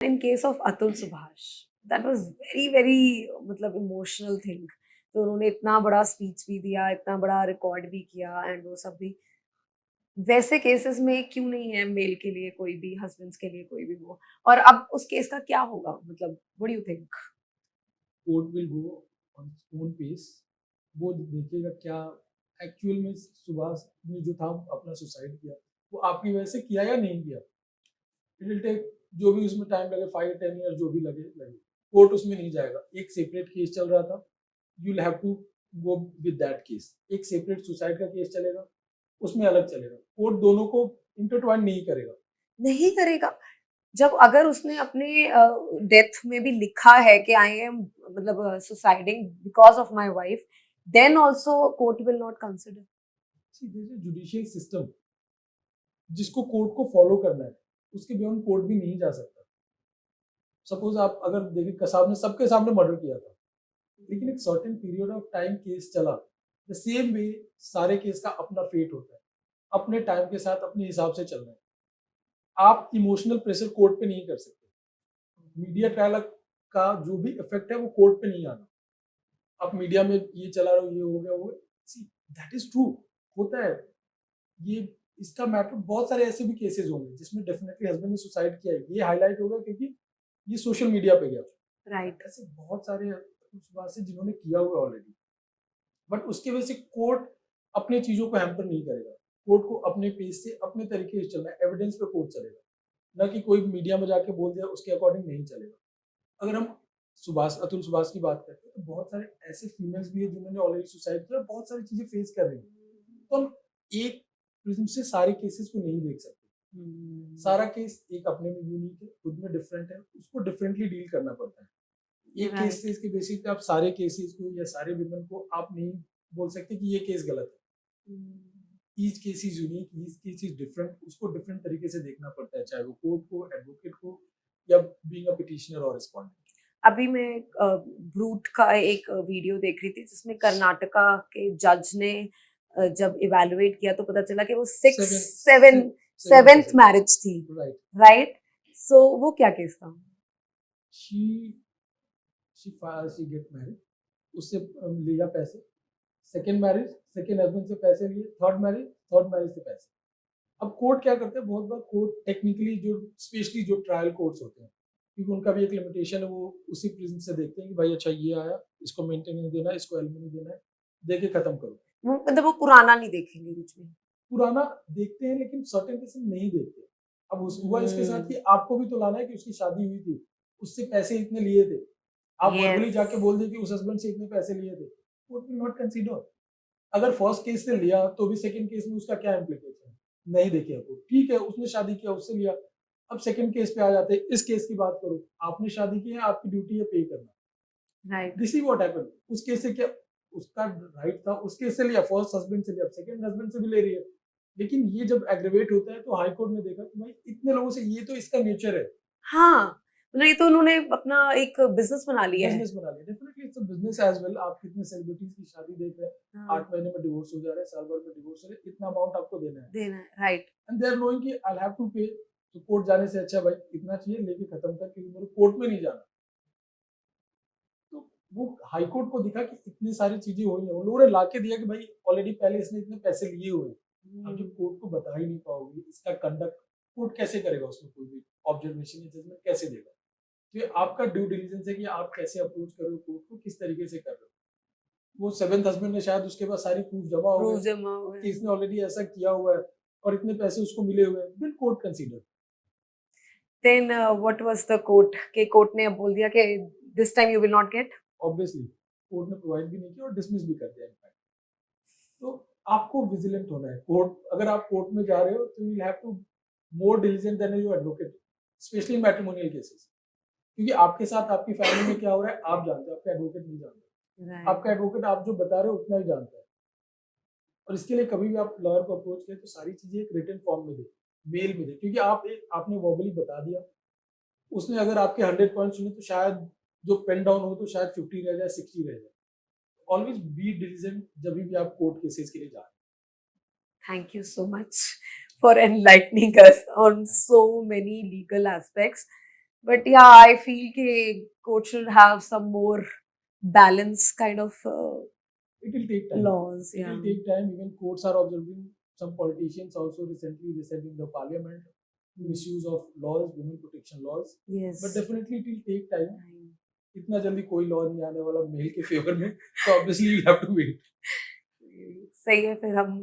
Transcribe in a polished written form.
In case of Atul Subhash, that was very मतलब emotional thing. तो उन्होंने इतना बड़ा स्पीच भी दिया, इतना बड़ा रिकॉर्ड भी किया एंड वो सब भी। वैसे केसेस में क्यों नहीं है मेल के लिए कोई भी, हस्बैंड्स के लिए कोई भी वो? और अब उस केस का क्या होगा? मतलब what do you think? Court will go on own pace. वो देखेगा क्या एक्चुअल में सुभाष ने जो था अपना सुसाइड किया वो आपकी वजह से किया या नहीं किया। इट विल टेक जो भी उसमें टाइम लगे 5-10 ईयर जो भी लगे लगे। कोर्ट उसमें नहीं जाएगा। एक सेपरेट केस चल रहा था, you will have to go with that case. एक सेपरेट सुसाइड का केस चलेगा, उसमें अलग चलेगा। कोर्ट दोनों को इंटरट्वाइन नहीं करेगा। नहीं करेगा। जब अगर उसने अपने डेथ में भी लिखा है कि आई एम मतलब suiciding because of my wife, then also court will not consider. Judicial system जिसको कोर्ट को फॉलो करना है उसके बियॉन्ड कोर्ट भी नहीं जा सकता। सपोज आप अगर देखिए कसाब ने सबके सामने मर्डर किया था, लेकिन एक certain period of time case चला। द सेम वे सारे केस का अपना फेट होता है, अपने टाइम के साथ अपने हिसाब से चलना है। आप इमोशनल प्रेशर कोर्ट पे नहीं कर सकते। मीडिया ट्रायल का जो भी इफेक्ट है वो कोर्ट पे नहीं आना। आप मीडिया में ये चला रहे हो, ये हो गया वो, सी दैट इज ट्रू, होता है ये। इसका मैटर बहुत सारे ऐसे भी केसेस होंगे जिसमें डेफिनेटली हस्बैंड ने सुसाइड किया है, ये हाईलाइट होगा क्योंकि ये सोशल मीडिया पे गया। राइट। ऐसे बहुत सारे उस बात से जिन्होंने किया हुआ ऑलरेडी, बट उसकी वजह से कोर्ट अपने चीजों को हैम्पर नहीं करेगा। कोर्ट को अपने पेज से अपने तरीके से चलना है, एविडेंस पे कोर्ट चलेगा, ना कि कोई मीडिया में जाके बोल दिया उसके अकॉर्डिंग नहीं चलेगा। अगर हम अतुल सुभाष की बात करते हैं तो बहुत सारे ऐसे फीमेल्स भी है जिन्होंने ऑलरेडी सुसाइड किया, बहुत सारी चीजें फेस कर रही हैं। तो हम एक प्रिज्म से सारे केसेस को नहीं देख सकते। सारा केस एक अपने में यूनिक है, खुद में डिफरेंट है, उसको डिफरेंटली डील करना पड़ता है। एक केसेस के बेसिस पे आप सारे केसेस को या सारे विमेन को आप नहीं बोल सकते कि ये केस गलत है। Each case is unique, each case is different, उसको डिफरेंट तरीके से देखना पड़ता है, चाहे वो कोर्ट को, एडवोकेट को, या बीइंग अ पिटिशनर और रिस्पोंडेंट। अभी मैं ब्रूट का एक वीडियो देख रही थी जिसमें कर्नाटका के जज ने जब इवैल्यूएट किया तो पता चला कि वो सेवेंथ मैरिज थी। राइट। राइट। सो वो क्या केस था? शी शी गेट मैरिड, उससे लिया पैसे। सेकंड मैरिज, सेकंड हस्बैंड से पैसे लिए। थर्ड मैरिज से पैसे। अब कोर्ट क्या करते हैं, बहुत बार कोर्ट टेक्निकली जो स्पेशली जो ट्रायल कोर्ट्स होते हैं, क्योंकि उनका भी एक लिमिटेशन है, वो उसी प्रिज्म से देखते हैं कि भाई अच्छा ये आया, इसको मेंटेनेंस देना है, इसको एलिमनी देना है, दे के खत्म करो। मतलब वो पुराना नहीं देखेंगे कुछ भी? पुराना देखते हैं लेकिन सर्टेन केसेस नहीं देखते। अब हुआ इसके साथ कि आपको भी तो लाना है कि उसकी शादी हुई थी, उससे पैसे इतने लिए थे, आप वर्बली जाके बोल दिए कि उस हस्बैंड से इतने पैसे लिए थे, वो विल नॉट कंसीडर। अगर फर्स्ट केस से लिया तो भी सेकंड केस में उसका क्या इम्प्लीकेशन है, नहीं देखे आपको, ठीक है उसने शादी किया उससे लिया। अब सेकंड केस पे आ जाते हैं, इस केस की बात करो, आपने शादी की है, आपकी ड्यूटी है पे करना। Right. This is what happened. उस केस से क्या उसका राइट था, उस केस से लिया, फर्स्ट हस्बैंड से लिया, सेकंड हस्बैंड से भी ले रही है। लेकिन ये जब एग्रीवेट होता है तो हाई कोर्ट ने देखा कि भाई इतने लोगों से, ये तो इसका नेचर है, हाँ, मतलब ये तो उन्होंने अपना एक बिजनेस बना लिया है। बिजनेस बना लिया। Definitely it's a business as well. आप कितने सेलिब्रिटीज की शादी देख रहे हैं, हाँ, 8 महीने में डिवोर्स हो जा रहा है, साल भर में डिवोर्स हो रहा है, इतना अमाउंट आपको देना है। देना है। Right. And they are knowing कि आई हैव टू पे, तो कोर्ट जाने से अच्छा भाई इतना चाहिए लेके खत्म कर, क्योंकि मेरे कोर्ट में नहीं जाना। तो वो हाई कोर्ट को दिखा कि इतनी सारी चीजें हुई हैं, उन लोगों ने ला के दिया कि भाई ऑलरेडी पहले इसने इतने पैसे लिए हुए हैं। अब जब कोर्ट को बता ही नहीं पाओगे इसका कंडक्ट, कोर्ट कैसे करेगा उसमें कोई भी ऑब्जर्वेशन या जजमेंट कैसे देगा? तो ये आपका ड्यू डिलीजेंस है कि आप कैसे अप्रोच कर रहे हो कोर्ट को, किस तरीके से कर रहे हो। वो सेवेंथ हस्बैंड ने शायद उसके पास सारी प्रूफ जमा हो प्रूफ गए जमा हो कि गया। इसने ऑलरेडी ऐसा किया हुआ है और इतने पैसे उसको मिले हुए हैं, then court consider. Then what was the court? के कोर्ट ने अब बोल दिया कि this time you will not get. Obviously court ने प्रोवाइड भी नहीं किया और डिसमिस भी कर दिया इनफैक्ट। तो आपको विजिलेंट होना है। कोर्ट, अगर आप कोर्ट में जा रहे हो तो you will have to more diligent than your advocate, specially matrimonial cases, क्योंकि आपके साथ आपकी फैमिली में क्या हो रहा है आप जानते हो, आपका एडवोकेट नहीं जानता। राइट। आपका एडवोकेट आप जो बता रहे हो उतना ही जानता है। और इसके लिए कभी भी आप लॉयर को अप्रोच करें तो सारी चीजें एक रिटन फॉर्म में दे, मेल में दे, क्योंकि आपने वर्बली बता दिया, उसने अगर आपके 100 पॉइंट सुने तो शायद जो पेन डाउन हो तो शायद 50 रह जाए, 60 रह जाए। ऑलवेज बी डिलीजेंट जब भी आप कोर्ट केसेस के लिए जा रहे Thank you so much for enlightening us on so many legal aspects. But yeah, I feel कि court should have some more balance kind of It will take time. laws. It Yeah. will take time. Even courts are observing. Some politicians also recently they said in the parliament misuse of laws, women protection laws. Yes. But definitely it will take time. Time. इतना जल्दी कोई law नहीं आने वाला mail के favour में, तो obviously you have to wait. सही है फिर हम